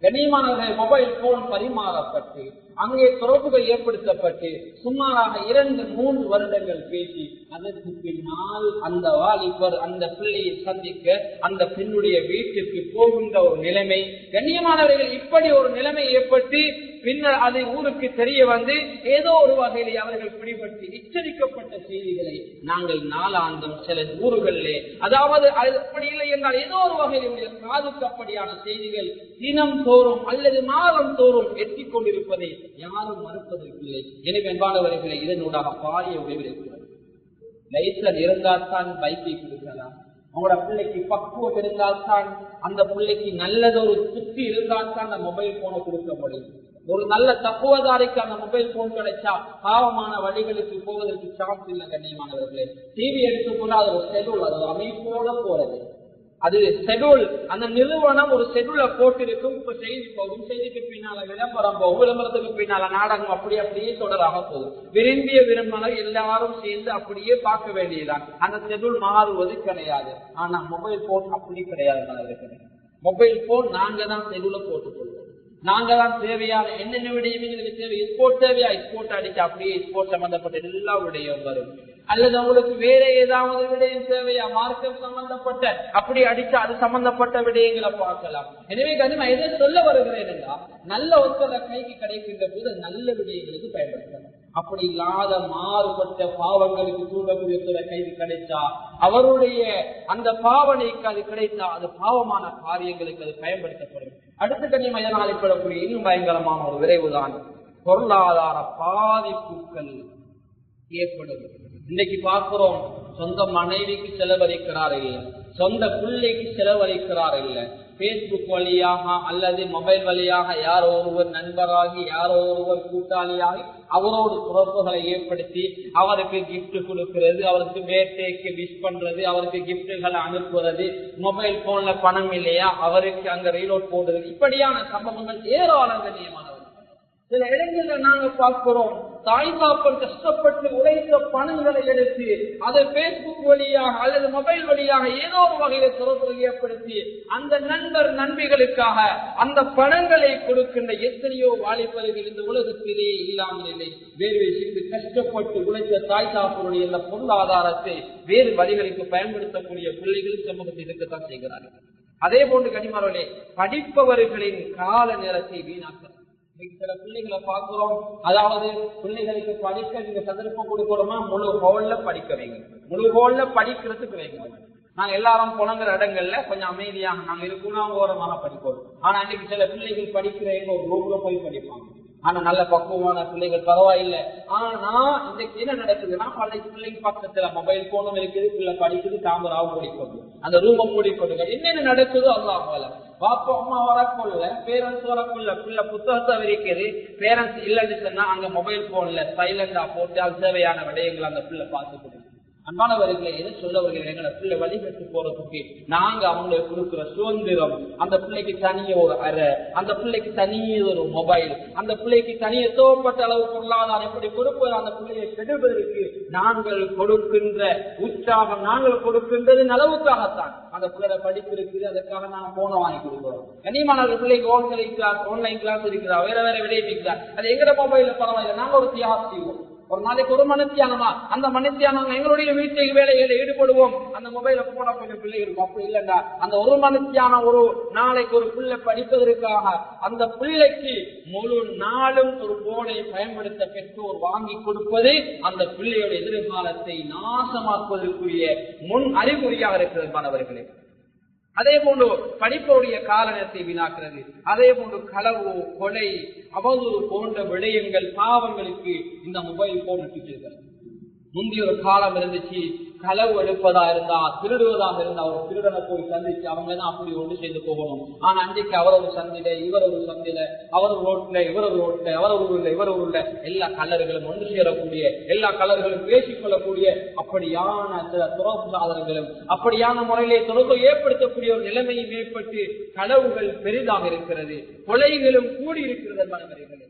கண்ணியமானவர்கள் மொபைல் போன் பரிமாறப்பட்டு அங்கே தொடர்புகள் ஏற்படுத்தப்பட்டு சுமாராக 2-3 வருடங்கள் பேசி அதற்கு பின்னால் அந்த வாலிபர் அந்த பிள்ளையை சந்திக்க அந்த பெண்ணுடைய வீட்டுக்கு போகின்ற ஒரு நிலைமை. கண்ணியமானவர்கள், இப்படி ஒரு நிலைமை ஏற்பட்டு பின்னர் அது ஊருக்கு தெரிய வந்து ஏதோ ஒரு வகையிலே அவர்கள் பிடிபட்டு எச்சரிக்கப்பட்ட செய்திகளை நாங்கள் நாளாந்தம் சில ஊர்களிலே, அதாவது அப்படி இல்லை என்றால் ஏதோ ஒரு வகையிலே காதுக்கு அப்படியான செய்திகள் தினம் தோறும் அல்லது மாதம் தோறும் எட்டிக் கொண்டிருப்பதை யாரும் மறுப்பதற்கில்லை. எனவே அன்பானவர்களை, இதனூடாக பாரிய உதவி இருக்கிறது. லைசன்ஸ் இருந்தால்தான் பைக்கை கொடுக்கலாம். உங்களோட பிள்ளைக்கு பக்குவம் இருந்தால்தான், அந்த பிள்ளைக்கு நல்லதொரு சுத்தி இருந்தால்தான் அந்த மொபைல் போனை கொடுக்க முடியும். ஒரு நல்ல தப்புவதாரிக்கு அந்த மொபைல் போன் கிடைச்சா பாவமான வழிகளுக்கு போவதற்கு சான்ஸ் இல்லை. கண்ணியமானவர்களே, டிவி எடுத்துக்கொண்டு அது ஒரு ஷெட்யூல், அது ஒரு அமைப்போட போறது. அது ஷெட்யூல், அந்த நிறுவனம் ஒரு ஷெட்யூலை போட்டிருக்கும். இப்ப செய்தி போகும், செய்திக்கு பின்னால விளம்பரம் போகும், விளம்பரத்துக்கு பின்னால நாடகம், அப்படியே தொடராக போகும். விரும்பின எல்லாரும் சேர்ந்து அப்படியே பார்க்க வேண்டியதுதான். அந்த ஷெட்யூல் மாறுவது கிடையாது. ஆனா மொபைல் போன் அப்படி கிடையாது. மொபைல் போன் நாங்க தான் ஷெட்யூலை போட்டுக்கொள்வோம். நாங்க தான் தேவையான என்னென்ன விடயம் எங்களுக்கு தேவை. ஸ்போர்ட் தேவையா, ஸ்போர்ட் அடிச்சு அப்படியே ஸ்போர்ட் சம்பந்தப்பட்ட எல்லா விடயம் வரும். அல்லது உங்களுக்கு வேற ஏதாவது விடயம் தேவையா, மார்க்கம் சம்பந்தப்பட்ட அப்படி அடிச்சு அது சம்பந்தப்பட்ட விடயங்களை பார்க்கலாம். எனவே நான் எதை சொல்ல வருகிறேன் என்றால், நல்ல ஒருத்தர கைக்கு கிடைக்கின்ற போது நல்ல விடயங்களுக்கு பயன்படுத்தலாம். அப்படி இல்லாத மாறுபட்ட பாவங்களுக்கு தூண்டக்கூடிய கைது கிடைச்சா, அவருடைய அந்த பாவனைக்கு அது கிடைத்தா, அது பாவமான காரியங்களுக்கு அது பயன்படுத்தப்படும். அடுத்த கண்ணியம் இதனால் ஏற்படக்கூடிய இன்னும் பயங்கரமான ஒரு விரைவுதான் பொருளாதார பாதிப்புகள் ஏற்படும். இன்னைக்கு பார்க்கிறோம், சொந்த மனைவிக்கு செலவழிக்கிறார் இல்ல, சொந்த பிள்ளைக்கு செலவழிக்கிறார் இல்ல, பேஸ்புக் வழியாக அல்லது மொபைல் வழியாக யாரோ ஒருவர் நண்பராகி யாரோ ஒருவர் கூட்டாளியாகி அவரோடு தொடர்புகளை ஏற்படுத்தி அவருக்கு கிஃப்ட் கொடுக்கிறது, அவருக்கு பர்த்டேக்கு விஷ் பண்றது, அவருக்கு கிஃப்டுகளை அனுப்புறது, மொபைல் போன்ல பணம் இல்லையா அவருக்கு அங்க ரீலோட் போடுறது, இப்படியான சம்பவங்கள் ஏராளம். கண்ணியமானவர், சில இடங்களில் நாங்க பார்க்கிறோம், தாய் தாப்பன் கஷ்டப்பட்டு உழைத்த பணங்களை எடுத்து அதை பேஸ்புக் வழியாக அல்லது மொபைல் வழியாக ஏதோ ஒரு வகையில தொடர்பு ஏற்படுத்தி அந்த நண்பிகளுக்காக அந்த பணங்களை கொடுக்கின்ற எத்தனையோ வாலிபர்கள் இந்த உலகத்திலே இல்லாமல் இல்லை. வேறு செய்து கஷ்டப்பட்டு உழைத்த தாய் தாப்பனுடைய இந்த பொருளாதாரத்தை வேறு வழிகளுக்கு பயன்படுத்தக்கூடிய பிள்ளைகள் சமூகத்தில் இருக்கத்தான் செய்கிறார்கள். அதே போன்று கனிமார்களே, படிப்பவர்களின் கால நேரத்தை வீணாக்க சில பிள்ளைகளை பார்க்கிறோம். அதாவது பிள்ளைகளுக்கு படிக்க நீங்க சந்தர்ப்பம் கொடுக்கணுமா, முழு ஹோல்ல படிக்க வைங்க, முழு ஹோல்ல படிக்கிறதுக்கு வைங்க. நாங்க எல்லாரும் புலங்குற இடங்கள்ல கொஞ்சம் அமைதியாக நாங்க இருக்கணும், ஓரமாக படிக்கணும். ஆனா இன்னைக்கு சில பிள்ளைகள் படிக்கிறவங்க ஒரு ரூம்ல போய் படிப்பாங்க. ஆனா நல்ல பக்குவமான பிள்ளைகள் பரவாயில்லை. ஆனா இன்னைக்கு என்ன நடக்குதுன்னா, பல பிள்ளைங்க பக்கத்துல மொபைல் போனும் இருக்குது, பிள்ளை படிக்குது, தாமராவும் மூடிக்கொண்டு அந்த ரூமை மூடிக்கொண்டு என்னென்ன நடக்குதோ அல்லாஹ் ஆலம். பாப்பா அம்மா வரக்குள்ள, பேரண்ட்ஸ் வரக்குள்ள, பிள்ளை புத்தகத்தை விரிக்குது, பேரண்ட்ஸ் இல்லைன்னு சொன்னா அங்க மொபைல் போன்ல சைலண்டா போட்டு அது தேவையான விடயங்கள் அந்த பிள்ளை பார்த்துக்கணும். அன்பானவர்களை எது சொல்ல வருகிறேன், எங்களை பிள்ளை வழிபட்டு போறதுக்கு நாங்க அவங்களுக்கு கொடுக்கிற சுதந்திரம், அந்த பிள்ளைக்கு தனிய ஒரு அறை, அந்த பிள்ளைக்கு தனிய ஒரு மொபைல், அந்த பிள்ளைக்கு தனிய தேவைப்பட்ட அளவு பொருளாதாரம் எப்படி கொடுப்பது, அந்த பிள்ளையை கெடுவதற்கு நாங்கள் கொடுக்கின்ற உற்சாகம், நாங்கள் கொடுக்கின்றது நலவுக்காகத்தான். அந்த பிள்ளை படிப்பு இருக்குது, அதுக்காக நாங்க போன வாங்கி கொடுக்கிறோம். கனிமான பிள்ளைக்கு ஆன்லைன் கிளாஸ் இருக்கிறா, வேற வேற விடையை இருக்கிறார், அது எங்கட மொபைல்ல பரவாயில்லை, நாங்க ஒரு தியாகம் செய்வோம். ஒரு நாளைக்கு ஒரு மனுத்தியானமா, அந்த மனுத்தியானம் எங்களுடைய வீட்டுக்கு வேலைகளை ஈடுபடுவோம். அந்த மொபைல போன கொஞ்சம் பிள்ளை இருக்கும். அப்படி இல்லைன்னா அந்த ஒரு மனுத்தியானம் ஒரு நாளைக்கு ஒரு பிள்ளை படிப்பதற்காக அந்த பிள்ளைக்கு முழு நாளும் ஒரு போனை பயன்படுத்த பெற்றோர் வாங்கி கொடுப்பது அந்த பிள்ளையோட எதிர்காலத்தை நாசமாக்குவதற்குரிய முன் அறிகுறியாக இருக்கிறது மாணவர்களே. அதே போன்று படிப்புடைய காலத்தை வீணாக்குறது, அதே போன்று களவு, கொலை, அவதூறு போன்ற விடயங்கள், பாவங்களுக்கு இந்த மொபைல் போன் விட்டுச்சிருக்கிறது. முந்தைய ஒரு காலம் இருந்துச்சு, களவு எடுப்பதா இருந்தா, திருடுவதாக இருந்தா ஒரு திருடனை போய் சந்திச்சு அவங்க தான் அப்படி ஒன்று செய்து போகணும். ஆனா அன்றைக்கு அவர் ஒரு சந்தில, இவர் ஒரு சந்தில, அவர் ஒரு ரோட்ல, இவர் ஒரு ரோட்ல, அவர் ஒரு ஊர்ல, இவர் ஒரு ஊர்ல, எல்லா கலர்களும் ஒன்று சேரக்கூடிய, எல்லா கலர்களும் பேசிக்கொள்ளக்கூடிய அப்படியான சில துறப்பு சாதனங்களும் அப்படியான முறையிலே தொடர்பு ஏற்படுத்தக்கூடிய ஒரு நிலைமையும் ஏற்பட்டு களவுகள் பெரிதாக இருக்கிறது, கொலைகளும் கூடி இருக்கிறது மனவர்களே.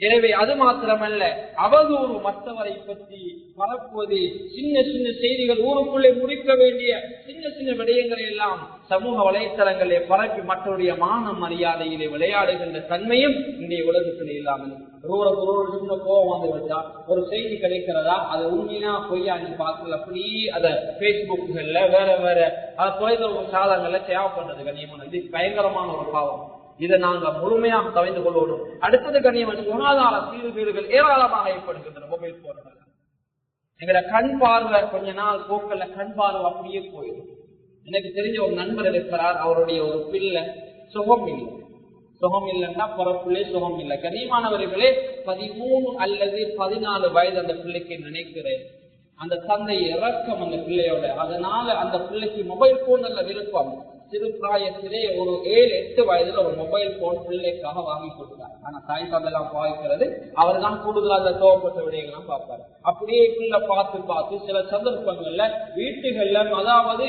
எனவே அது மாத்திரமல்ல, அவதூறு மற்றவரை பற்றி பரப்புவது, சின்ன சின்ன செய்திகள், ஊருக்குள்ளே முடிக்க வேண்டிய சின்ன சின்ன விடயங்களை எல்லாம் சமூக வலைத்தளங்களே பரப்பி மற்றவருடைய மான மரியாதையிலே விளையாடுகின்ற தன்மையும் இன்றைய உலகத்தில் இல்லாமல் சின்ன கோபம் வந்து வச்சா ஒரு செய்தி கிடைக்கிறதா, அது உண்மையா பொய்யா பார்க்கல, அப்படி அதை பேஸ்புக்குகள்ல வேற வேற தொலைதொடர்பு சாதனங்கள்ல சேவ் பண்றது கண்ணியமான, இது பயங்கரமான ஒரு பாவம். இதை நாங்க முழுமையாக தவிர்த்து கொள்ளணும். அடுத்தது கண்ணியமான சுகாதார சீர்கேடுகள் ஏராளமாக ஏற்படுகின்றன மொபைல் போன்றது. எங்களோட கண் பார்வை கொஞ்ச நாள் போக்கல கண் பார்வை அப்படியே போயிடும். எனக்கு தெரிஞ்ச ஒரு நண்பர் இருக்கிறார், அவருடைய ஒரு பிள்ளை சுகம் இல்லை. சுகம் இல்லைன்னா பிறப்பிலே சுகம் இல்லை. கண்ணியமானவர்களே, 13 அல்லது 14 வயது அந்த பிள்ளைக்கு நினைக்கிறேன். அந்த தந்தை இறக்கம் அந்த பிள்ளையோட, அதனால அந்த பிள்ளைக்கு மொபைல் போன் நல்ல விருப்பம். சிறு பிராயத்திலே ஒரு 7-8 வயதுல ஒரு மொபைல் போன் பிள்ளைக்காக வாங்கி கொடுத்தார். ஆனா தாய் தந்தையெல்லாம் பாய்க்கிறது, அவர் தான் கூடுதலா அந்த தேவைப்பட்ட விடயங்கள்லாம் பார்ப்பாரு. அப்படியே பிள்ளை பார்த்து சில சந்தர்ப்பங்கள்ல வீட்டுகள்ல, அதாவது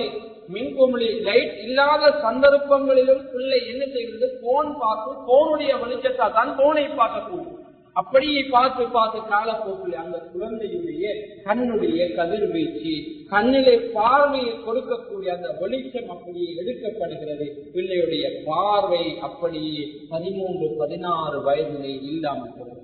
மின்குமிழி லைட் இல்லாத சந்தர்ப்பங்களிலும் பிள்ளை என்ன செய்கிறது, போன் பார்த்து போனுடைய வெளிச்சத்தா தான் போனை பார்க்கக்கூடும். அப்படியே பார்த்து காலப்போக்கில் அந்த குழந்தையுடைய கண்ணுடைய கதிர்வீச்சு, கண்ணிலே பார்வையை கொடுக்கக்கூடிய அந்த வெளிச்சம் அப்படியே எடுக்கப்படுகிறது. பிள்ளையுடைய பார்வை அப்படியே 13-16 வயதிலே இல்லாமல் போகிறது.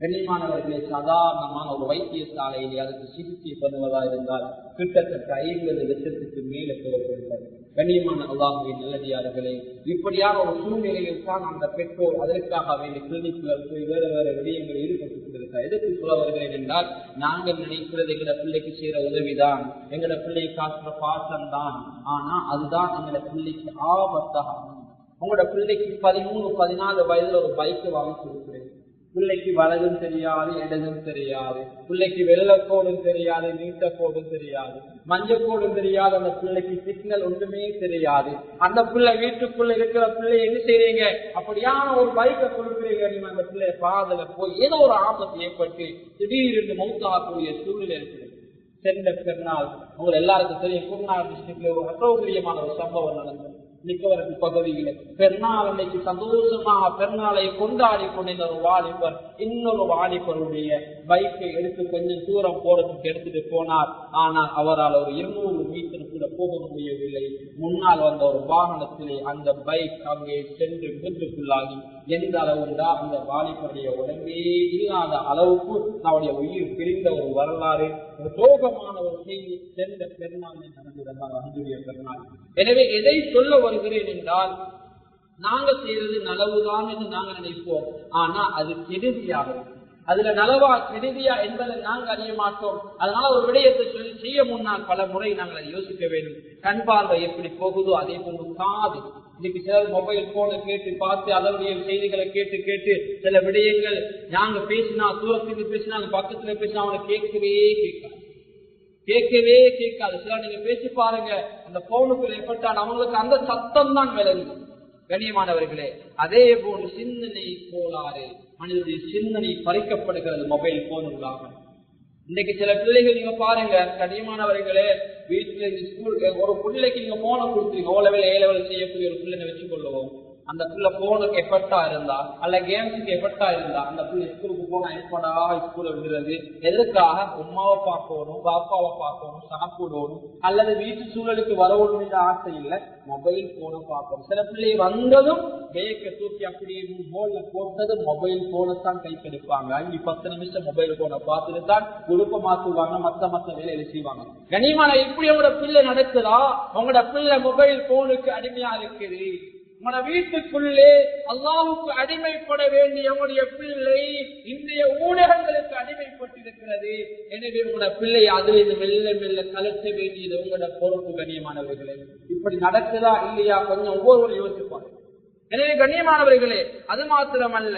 கண்ணியமானவர்களே, சாதாரணமான ஒரு வைத்தியசாலையிலே அதுக்கு சிகிச்சை பண்ணுவதா இருந்தால் கிட்டத்தட்ட 50 லட்சத்துக்கு மேலே தேவைப்படுகிறது. கண்ணியமான அல்லாஹ்வின் நல்லடியார்களே, இப்படியான ஒரு சூழ்நிலையில் தான் அந்த பெற்றோர் அதற்காக வேண்டிய கிளினிக்குகள் போய் வேற வேற விடயங்கள் ஈடுபட்டுக் கொண்டிருக்கிறார். எதற்கு சொல்ல வருகிறேன் என்றால், நாங்கள் நினைக்கிறது எங்களோட பிள்ளைக்கு செய்யற உதவிதான், எங்களோட பிள்ளையை காட்டுற பாசம் தான். ஆனா அதுதான் எங்களோட பிள்ளைக்கு ஆபத்தாக. உங்களோட பிள்ளைக்கு 13-14 வயதுல ஒரு பைக்கு வாங்கி கொடுக்குறேன். பிள்ளைக்கு வலதும் தெரியாது, இடதும் தெரியாது, பிள்ளைக்கு வெள்ளக்கோடும் தெரியாது, நீட்டக்கோடும் தெரியாது, மஞ்சக்கோடும் தெரியாது, அந்த பிள்ளைக்கு சிக்னல் ஒன்றுமே தெரியாது. அந்த பிள்ளை வீட்டுக்குள்ள இருக்கிற பிள்ளை என்ன செய்றீங்க, அப்படியான ஒரு பைக்கை கொடுக்குறீங்க. நீங்க அந்த பிள்ளைய பாதல போய் ஏதோ ஒரு ஆபத்து ஏற்பட்டு திடீரென்று மௌத்தாகக்கூடிய சூழ்நிலை இருக்குது. சென்ற பெருநாள் உங்களுக்கு எல்லாருக்கும் தெரியும், குருநாள் டிஸ்ட்ரிக்ட்ல ஒரு அசௌகரியமான ஒரு சம்பவம் நடந்தது. நிக்கவரத்து பகுதியில பெருநாள் அன்னைக்கு சந்தோஷமாக பெருநாளை கொண்டாடி கொண்டிருந்த ஒரு வாலிபர் இன்னொரு வாலிபருடைய பைக்கை எடுத்து கொஞ்சம் தூரம் போறதுக்கு எடுத்துட்டு போனார். ஆனால் அவரால் ஒரு 200 மீட்டர் கூட போக முடியவில்லை. முன்னால் வந்த ஒரு வாகனத்திலே அந்த பைக் அங்கே சென்று விபத்துக்குள்ளாகி எந்த அளவுண்டா அந்த வாலிபருடைய உடம்பே இல்லாத அளவுக்கு அவருடைய உயிர் பிரிந்த ஒரு வரலாறு, ஒரு சோகமான ஒரு செய்தி சென்ற பெருநாள் நடந்ததாக அன்புடைய பெருநாள். எனவே எதை சொல்ல வருகிறேன் என்றால், நாங்கள் செய்வது நலவுதான் என்று நாங்கள் நினைப்போம். ஆனா அது கெடுதியாக, அதுல நலவா கெடுதியா என்பதை நாங்கள் அறிய மாட்டோம். அதனால ஒரு விடயத்தை சொல்லி செய்ய முன்னால் பல முறை நாங்கள் அதை யோசிக்க வேண்டும். கண் பார்வை எப்படி போகுதோ அதே போன்று காது. இன்னைக்கு சிலர் மொபைல் போனை கேட்டு பார்த்து அதனுடைய செய்திகளை கேட்டு சில விடயங்கள் நாங்க பேசினா, தூரத்துக்கு பேசினா, பக்கத்துல பேசினா அவனை கேட்கவே கேட்காது. சில நீங்க பேசி பாருங்க, அந்த போனுக்கு ஏற்பட்டால் அவங்களுக்கு அந்த சத்தம் தான் விளங்கும். கண்ணியமானவர்களே, அதே போன்று சிந்தனை கோளாறு, மனிதனுடைய சிந்தனை பறிக்கப்படுகிறது மொபைல் போனுகளாக. இன்னைக்கு சில பிள்ளைகள் நீங்க பாருங்க, கடினமானவர்களே, வீட்டுல ஸ்கூல் ஒரு பிள்ளைக்கு நீங்க போன கொடுத்துருங்க, ஓ லெவல் ஏ லெவல் செய்யக்கூடிய ஒரு பிள்ளைங்க வச்சுக்கொள்ளுவோம். அந்த பிள்ளை போனுக்கு எஃபெக்டா இருந்தா அல்ல கேம்ஸுக்கு எஃபெக்டா இருந்தா அந்த பிள்ளை ஸ்கூலுக்கு போனா எப்படா ஸ்கூல்ல விடுறது? எதற்காக? உமாவை பார்க்கணும், பாப்பாவை பார்க்கணும், சாப்பிடணும், அல்லது வீட்டு சூழலுக்கு வரணும் என்ற ஆசை இல்லை, மொபைல் போனை பார்க்கணும். சில பிள்ளை வந்ததும் பேக்கை தூக்கி அப்படியே போன்ல போட்டது மொபைல் போனை தான் கை கெடுப்பாங்க. 5-10 நிமிஷம் மொபைல் போனை பார்த்துட்டு தான் குடுப்ப மாத்துவாங்க, மத்த வேலையில செய்வாங்க. கனிமான இப்படி உங்களோட பிள்ளை நடக்குதா? உங்களோட பிள்ளை மொபைல் போனுக்கு அடிமையா இருக்குது. உங்களோட வீட்டுக்குள்ளே அல்லாஹ்வுக்கு அடிமைப்பட வேண்டிய உங்களுடைய பிள்ளை இன்றைய ஊடகங்களுக்கு அடிமைப்பட்டிருக்கிறது. எனவே உங்களோட பிள்ளை அதிலிருந்து மெல்ல மெல்ல கலக்க வேண்டியது உங்களோட பொறுப்பு. கண்ணியமானவர்களே, இப்படி நடக்குதா இல்லையா கொஞ்சம் ஒவ்வொருவரும் யோசிப்பாங்க. எனவே கண்ணியமானவர்களே, அது மாத்திரமல்ல,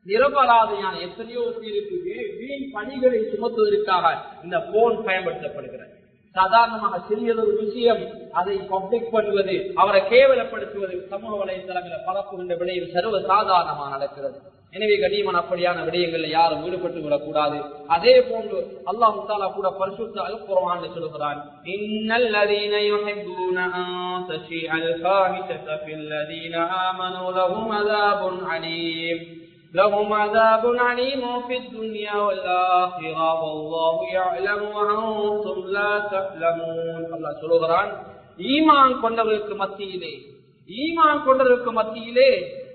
நிரபராதையான எத்தனையோ பேருக்கு வீண் பணிகளை சுமத்துவதற்காக இந்த போன் பயன்படுத்தப்படுகிறது. சாதாரணமாக சிறியதொரு விஷயம் அதை பப்ளிக் பண்ணுவது, அவரை கேவலப்படுத்துவது சமூக வலைதளங்களை பரப்புகின்ற விடயம் சர்வ சாதாரணமாக நடக்கிறது. எனவே கண்ணியமான அப்படியான விடயங்கள்ல யாரும் ஈடுபட்டு விடக்கூடாது. அதே போன்று அல்லாஹ் தஆலா கூட பரிசுத்த அல் குர்ஆனில் சொல்கிறான், இன்னல்லதீன யுஹிப்பூன அன் தஷீஅல் ஃபாஹிஷத ஃபில்லதீன ஆமனூ லஹும் அஸாபுன் அலீம் لهم عذاب عليم في الدنيا والآخرة والله يعلم وأنتم لا تعلمون. அல்லாஹ் சொல்கிறான், ஈமான் கொண்டவர்களுக்கு மத்தியிலே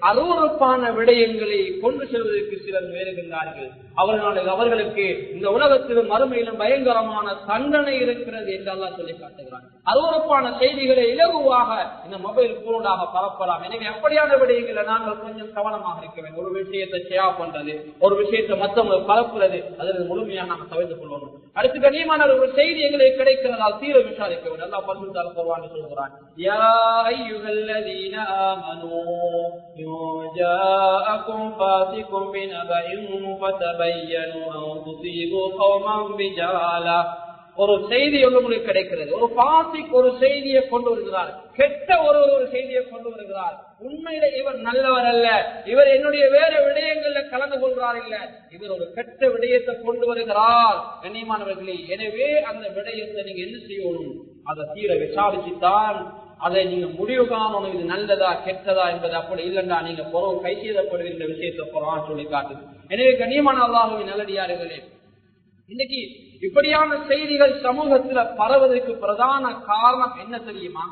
அருவருப்பான விடயங்களை கொண்டு செல்வதற்கு சிலர் முயலுகின்றார்கள். அவர்களுக்கு இந்த உலகத்திலும் மறுமையிலும் பயங்கரமான தண்டனை இருக்கிறது என்று அல்லாஹ் சொல்லி காட்டுகிறான். அருவருப்பான செய்திகளை இலகுவாக இந்த மொபைல் போனாக பரப்பலாம். எனவே அப்படியான விடயங்களை நாங்கள் கொஞ்சம் கவனமாக இருக்க வேண்டும். ஒரு விஷயத்தை ஷேர் பண்றது, ஒரு விஷயத்தை மற்றவங்க பரப்புறது, அதில் முழுமையாக நாம் தவிர்த்து கொள்ளணும். அடுத்து கண்ணியமான ஒரு செய்தி எங்களுக்கு கிடைக்கிறதால் தீர விசாரிக்க வேண்டும். அல்லாஹ் பரிசுத்த அல் குர்ஆனில் சொல்கிறான், யா அய்யுஹல்லதீன ஆமனூ جاءكم فاسق بنبأ فتبينوا أن تصيبوا قوما بجهالة. ஒரு செய்தி உங்களுக்கு கிடைக்கிறது, ஒரு பாசிக் ஒரு செய்தியை கொண்டு வருகிறார், கெட்ட ஒரு செய்தியை கொண்டு வருகிறார். உண்மையில இவர் நல்லவர் அல்ல, இவர் என்னுடைய வேற விடயங்கள்ல கலந்து கொள்றார் இல்ல, இவர் ஒரு கெட்ட விடயத்தை கொண்டு வருகிறார். கண்ணியமானவர்களே, எனவே அந்த விடயத்தை நீங்க என்ன செய்யணும்? அதை தீர விசாரிச்சுத்தான் அதை நீங்க முடிவு காணணும். இது நல்லதா கெட்டதா என்பது. அப்படி இல்லைன்னா நீங்க பொறவு கை செய்யப்படுகின்ற விஷயத்தை பொறான்னு சொல்லி காட்டுது. எனவே கண்ணியமான அல்லாஹ்வின் நல்லடியார்களே, இன்னைக்கு இப்படியான செய்திகள் சமூகத்துல பரவதற்கு பிரதான காரணம் என்ன தெரியுமா?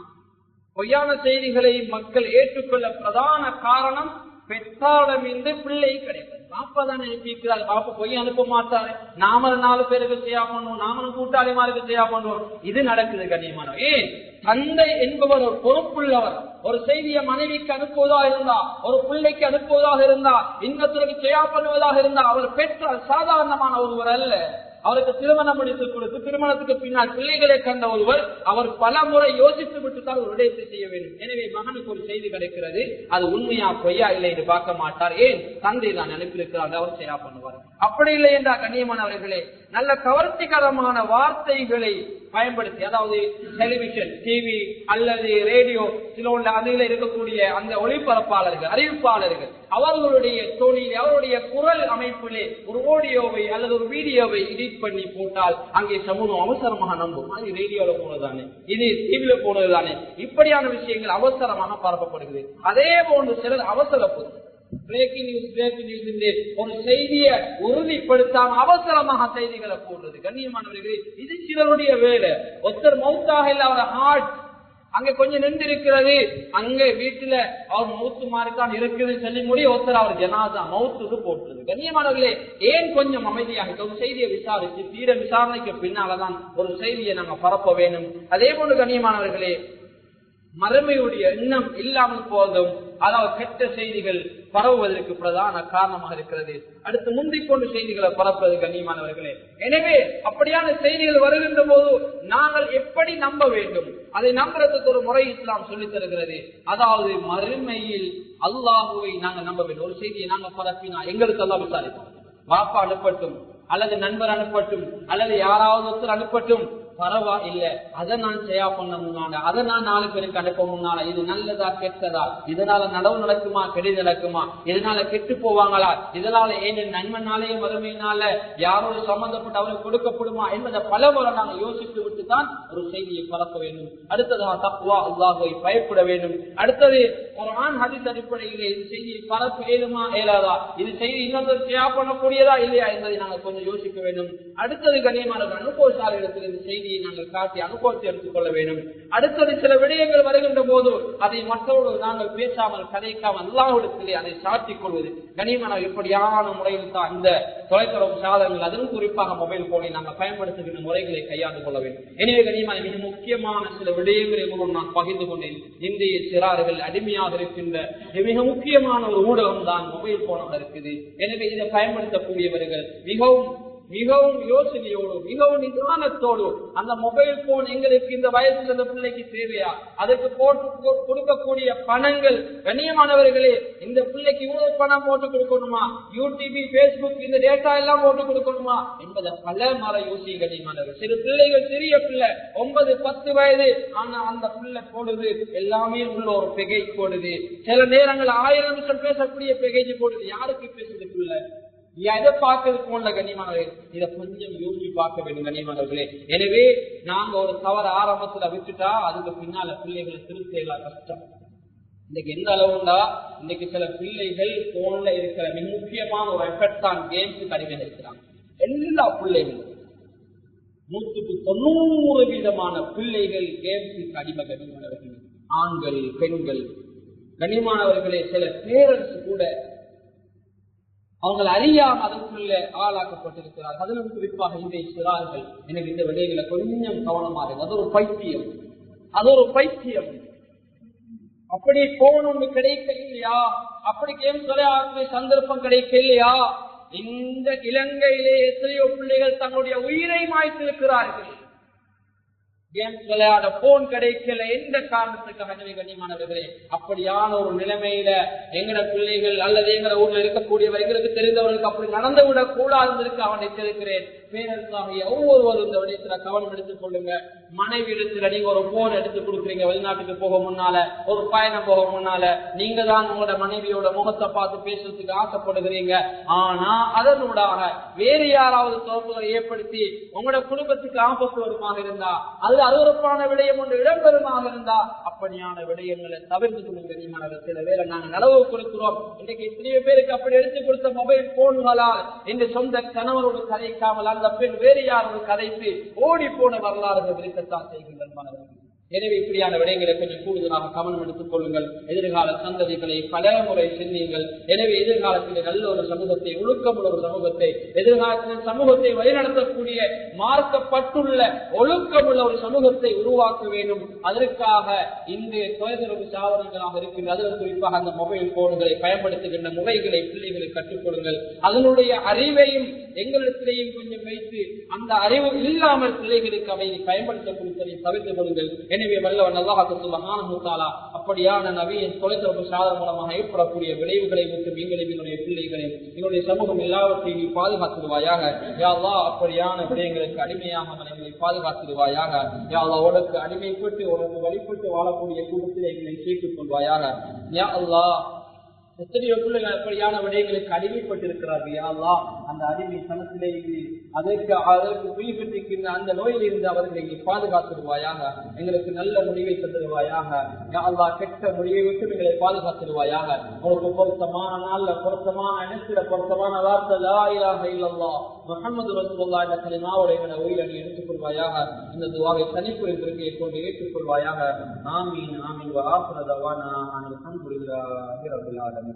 பொய்யான செய்திகளை மக்கள் ஏற்றுக்கொள்ள பிரதான காரணம் பெற்றாடமிருந்து பிள்ளை கிடைப்பது. பாப்பா தானே அனுப்பிக்கிறார், பாப்பா பொய் அனுப்ப மாட்டாரு, நாமளும் 4 பேருக்கு செய்யா பண்ணுவோம், நாமளும் கூட்டாளிமாருக்கு செய்யா பண்ணுவோம். இது நடக்குது கண்ணியமான. ஏன்? தந்தை என்பவர் ஒரு பொறுப்புள்ளவர். ஒரு செய்தியை மனைவிக்கு அனுப்புவதாக இருந்தா, ஒரு பிள்ளைக்கு அனுப்புவதாக இருந்தா, இன்னொருத்தருக்கு செய்யா பண்ணுவதாக இருந்தா, அவர் பெற்றால் சாதாரணமான ஒருவர் அல்ல. அவருக்கு திருமணம் முடித்து கொடுத்து திருமணத்துக்கு பின்னால் பிள்ளைகளை கண்ட ஒருவர், அவர் பல முறை யோசித்து விட்டுத்தான் ஒரு விடயத்தை செய்ய வேண்டும். எனவே மகனுக்கு ஒரு செய்தி கிடைக்கிறது, அது உண்மையா பொய்யா இல்லை என்று பார்க்க மாட்டார். ஏன்? தந்தை தான் அனுப்பியிருக்கிறார், அவர் செய்யா பண்ணுவார். அப்படி இல்லை என்றால் கண்ணியமானவர்களே, நல்ல கவர்ச்சிகரமான வார்த்தைகளை பயன்படுத்தி, அதாவது டெலிவிஷன், டிவி அல்லது ரேடியோ, சில அதில் இருக்கக்கூடிய அந்த ஒளிபரப்பாளர்கள், அறிவிப்பாளர்கள், அவர்களுடைய தொழில், அவருடைய குரல் அமைப்பிலே ஒரு ஆடியோவை அல்லது ஒரு வீடியோவை எடிட் பண்ணி போட்டால் அங்கே சமூகம் அவசரமாக நம்பும். அது ரேடியோல போனதுதானே, இது டிவில போனதுதானே, இப்படியான விஷயங்கள் அவசரமாக பரப்பப்படுகிறது. அதே போன்று சிலர் அவசரப்படும் பிரேக்கிங் நியூஸ் என்று ஒரு செய்தியை உறுதிப்படுத்தாம அவசரமாக செய்திகளை போடுறது. கண்ணியமானவர்களே, இது சிலருடைய வேலை. ஒருத்தர் மௌத்தாக இல்ல, அவர் ஹார்ட் அங்க கொஞ்சம் நின்று இருக்கிறது, அங்க வீட்டுல அவர் மௌத்து மாதிரிதான் இருக்குது சொல்லி முடிய ஒருத்தர் அவர் ஜனாதா மௌத்துக்கு போட்டுறது. கண்ணியமானவர்களே, ஏன் கொஞ்சம் அமைதியாக ஒரு செய்தியை விசாரிச்சு தீர விசாரணைக்கு பின்னால்தான் ஒரு செய்தியை நாங்க பரப்ப வேண்டும். அதே போன்று கண்ணியமானவர்களே, மறுமையுடைய எண்ணம் இல்லாமல் போதும், அதாவது கெட்ட செய்திகள் பரவுவதற்கு பிரதான காரணமாக இருக்கிறது. அடுத்து முந்திக் கொண்டு செய்திகளை பரப்புவது கண்ணியமானவர்களே. எனவே அப்படியான செய்திகள் வருகின்ற போது நாங்கள் எப்படி நம்ப வேண்டும்? அதை நம்புறதுக்கு ஒரு முறை இஸ்லாம் சொல்லித் தருகிறது. அதாவது மறுமையில் அல்லாஹுவை நாங்கள் நம்ப வேண்டும். ஒரு செய்தியை நாங்கள் பரப்பினா எங்களுக்கு எல்லாம் விசாரிப்போம். பாப்பா அனுப்பட்டும் அல்லது நண்பர் அனுப்பட்டும் அல்லது யாராவது ஒருத்தர் அனுப்பட்டும், பரவாயில்லை, அதை நான் செய்யா பண்ண முன்னால, அதை நான் 4 பேருக்கு அனுப்ப முன்னால, இது நல்லதா கெட்டதா, இதனால நடவு நடக்குமா கெடுதி நடக்குமா, இதனால கெட்டு போவாங்களா, இதனால ஏன் நன்மைனாலேயும் வறுமையினால யாரோடு சம்பந்தப்பட்டு அவருக்கு கொடுக்கப்படுமா என்பதை பல முறை நாங்கள் யோசித்து விட்டுதான் ஒரு செய்தியை பரப்ப வேண்டும். அடுத்ததாக தக்வா, அல்லாஹ்வை பயப்பட வேண்டும். அடுத்தது குர்ஆன் ஹதீஸ் அடிப்படையிலே இது செய்தியை பரப்ப இயலுமா இயலாதா, இது செய்தி இன்னொரு ஷேர் பண்ணக்கூடியதா இல்லையா என்பதை நாங்கள் கொஞ்சம் யோசிக்க வேண்டும். அடுத்தது கண்ணியமான அனுபவசாலி இடத்தில் இந்த செய்தியை நாங்கள் காட்டி அனுபவத்தை எடுத்துக்கொள்ள வேண்டும். அடுத்தது சில விடயங்கள் வருகின்ற போது அதை மற்றவர்கள் நாங்கள் பேசாமல் கதைக்காமல் அல்லாஹ்விடத்திலே அதை சாட்டிக் கொள்வது கண்ணியமான இப்படியான முறையில் தான் இந்த தொலைத்தொடர்பு சாதனங்கள், அதிலும் குறிப்பாக மொபைல் போனை நாங்கள் பயன்படுத்துகின்ற முறைகளை கையாண்டு கொள்ள வேண்டும். எனவே கண்ணியமான மிக முக்கியமான சில விடயங்களை மூலம் நான் பகிர்ந்து கொண்டேன். இந்திய சிறார்கள் அடிமையாக இருக்கின்ற மிக முக்கியமான ஒரு ஊடகம் தான் மொபைல் போனாக இருக்குது. எனவே இதை பயன்படுத்தக்கூடியவர்கள் மிகவும் மிகவும் யோசனையோடு மிகவும் நிதானத்தோடு அந்த மொபைல் போன் எங்களுக்கு இந்த வயசுல இந்த பிள்ளைக்கு தேவையா, அதுக்கு போட்டு கொடுக்கக்கூடிய பணங்கள் கண்ணியமானவர்களே, இந்த பிள்ளைக்கு இவ்வளவு பணம் போட்டு கொடுக்கணுமா, யூடியூப் பேஸ்புக் இந்த டேட்டா எல்லாம் போட்டு கொடுக்கணுமா என்பதை பல முறை யோசிக்க கண்ணியமானவர்கள். சிறு பிள்ளைகள் சிறிய பிள்ளை 9-10 வயது, ஆனா அந்த பிள்ளை போடுது எல்லாமே உள்ள ஒரு பேக்கேஜ் போடுது. சில நேரங்கள் 1000 நிமிஷம் பேசக்கூடிய பேக்கேஜ் போடுது. யாருக்கு பேசுது பிள்ளை, எதை பார்க்கறதுக்கு போல கண்ணியமானவர்களே, இதை கொஞ்சம் யோசிச்சு பார்க்க வேண்டும் கண்ணியமானவர்களே. எனவே நாங்க ஒரு தவறு ஆரம்பத்துல விட்டுட்டா அதுக்கு பின்னால பிள்ளைகளை திருத்த கஷ்டம். இன்னைக்கு எந்த அளவுண்டா, இன்னைக்கு சில பிள்ளைகள் போன்ல இருக்கிற மிக முக்கியமான ஒரு எஃபெக்ட் தான் கேம்ஸுக்கு அடிமையாக இருக்கிறாங்க. எல்லா பிள்ளைகளும் 190% பிள்ளைகள் கேம்ஸுக்கு அடிமை கண்ணியமானவர்கள், ஆண்கள் பெண்கள் கண்ணியமானவர்களே. சில பேரண்ட்ஸ் கூட அவங்கள் அறியாம அதற்குள்ள ஆளாக்கப்பட்டிருக்கிறார்கள். அதிலும் குறிப்பாக இன்றைய சிறார்கள். எனவே இந்த விடைகளை கொஞ்சம் கவனமாக, அது ஒரு பைத்தியம், அது ஒரு பைத்தியம். அப்படி போன் ஒன்று கிடைக்க இல்லையா, அப்படி கேம் விளையாட சந்தர்ப்பம் கிடைக்க இல்லையா, இந்த இலங்கையிலே எத்தனையோ பிள்ளைகள் தங்களுடைய உயிரை மாய்த்திருக்கிறார்கள். கேம்ஸ் விளையாட போன் கிடைக்கல எந்த காரணத்துக்காக கண்ணியமானவர்களே. அப்படியான ஒரு நிலைமையில எங்கட பிள்ளைகள் அல்லது எங்கட ஊர்ல இருக்கக்கூடியவர் எங்களுக்கு தெரிந்தவர்களுக்கு அப்படி நடந்துவிடக் கூடாது அவன் எச்சரிக்கிறேன். பேரரசாகிய ஒவ்வொருவரும் இந்த விடயத்துல கவனம் எடுத்துக் கொள்ளுங்க. மனைவி இடத்துல நீங்க ஒரு போன் எடுத்து கொடுக்குறீங்க, வெளிநாட்டுக்கு போக முன்னால ஒரு பயணம் போக முன்னால நீங்க தான் உங்களோட மனைவியோட முகத்தை பார்த்து பேசுறதுக்கு ஆசைப்படுகிறீங்க. ஆனா அதனூடாக வேறு யாராவது தொடர்புகளை ஏற்படுத்தி உங்களோட குடும்பத்துக்கு ஆபத்து வருமாக இருந்தா, அது அருவருப்பான விடயம் ஒன்று இடம்பெறுமாக இருந்தா அப்படியான விடயங்களை தவிர்த்து கொள்ளுங்க. சில வேலை நாங்கள் நலவு கொடுக்கிறோம். இன்றைக்கு எத்தனையோ பேருக்கு அப்படி எடுத்து கொடுத்த மொபைல் போன்களால் இந்த சொந்த கணவரோடு கதைக்காமல் அந்த பெண் வேறு யாரோடு கதைத்து ஓடி போன வரலாறுகள் இருக்கத்தான் செய்கின்றன. எனவே இப்படியான விடயங்களை கொஞ்சம் கூடுதலாக கவனம் எடுத்துக் கொள்ளுங்கள். எதிர்கால சந்ததிகளை பல முறை சிந்தியுங்கள். எனவே எதிர்காலத்தில் நல்ல ஒரு சமூகத்தை, ஒழுக்கமுள்ள ஒரு சமூகத்தை, எதிர்காலத்தில் சமூகத்தை வழிநடத்தக்கூடிய மார்க்கப்பட்டுள்ள ஒழுக்கமுள்ள ஒரு சமூகத்தை உருவாக்க வேண்டும். அதற்காக இந்த தொலைத்தொடர்பு சாதனங்களாக இருக்கின்ற அதில் குறிப்பாக அந்த மொபைல் போன்களை பயன்படுத்துகின்ற முறைகளை பிள்ளைகளை கற்றுக் கொடுங்கள். அதனுடைய அறிவையும் எங்களிடத்திலேயும் கொஞ்சம் வைத்து அந்த அறிவு இல்லாமல் பிள்ளைகளுக்கு அவை பயன்படுத்தக்கூடிய தவிர்த்துக் கொள்ளுங்கள். எனவே வல்லவன் அல்லாஹ் சுப்ஹானஹு வ தஆலா அப்படியான நவீன தொலைத்தொடர்பு சாதனம் மூலமாக ஏற்படக்கூடிய விளைவுகளை விட்டு எங்களையும் எங்களுடைய பிள்ளைகளையும் எங்களுடைய சமூகம் எல்லாவற்றையும் பாதுகாத்துடுவாயாக. யா அல்லாஹ் அப்படியான விடயங்களுக்கு அடிமையாக எங்களை பாதுகாத்துடுவாயாக. யா அல்லாஹ் உனக்கு அடிமைப்பட்டு உனக்கு வழிபட்டு வாழக்கூடிய கூட்டத்தில் எங்களை சேர்த்துக் கொள்வாயாக. யா அல்லாஹ் எத்தனையோ பிள்ளைகள் அப்படியான விடயங்களுக்கு அடிமைப்பட்டிருக்கிறார்கள். யா அல்லாஹ் அந்த அடிமை தனத்திலே அதற்கு உயிர்கின்ற அந்த நோயில் இருந்து அவர்களை பாதுகாத்துடுவாயாக. எங்களுக்கு நல்ல முடிவை தந்துடுவாயாக. யா அல்லாஹ் கெட்ட முடிவை விட்டு எங்களை பாதுகாத்துடுவாயாக. உனக்கு பொருத்தமான நாள்ல பொருத்தமான இடத்துல பொருத்தமான வார்த்தை லா இலாஹ இல்லல்லாஹ் முஹம்மது ரசூலுல்லாஹ் என்ற கலிமாவோட எங்களை உயிரை எடுத்துக் கொள்வாயாக. இந்த துஆவை தனிப்புரை திருக்கையை கொண்டு ஏற்றுக்கொள்வாயாக. ஆமீன் ஆமீன். வ ஆஃபிரு தஅவானா அனில் ஹம்துலில்லாஹி ரப்பில் ஆலமீன்.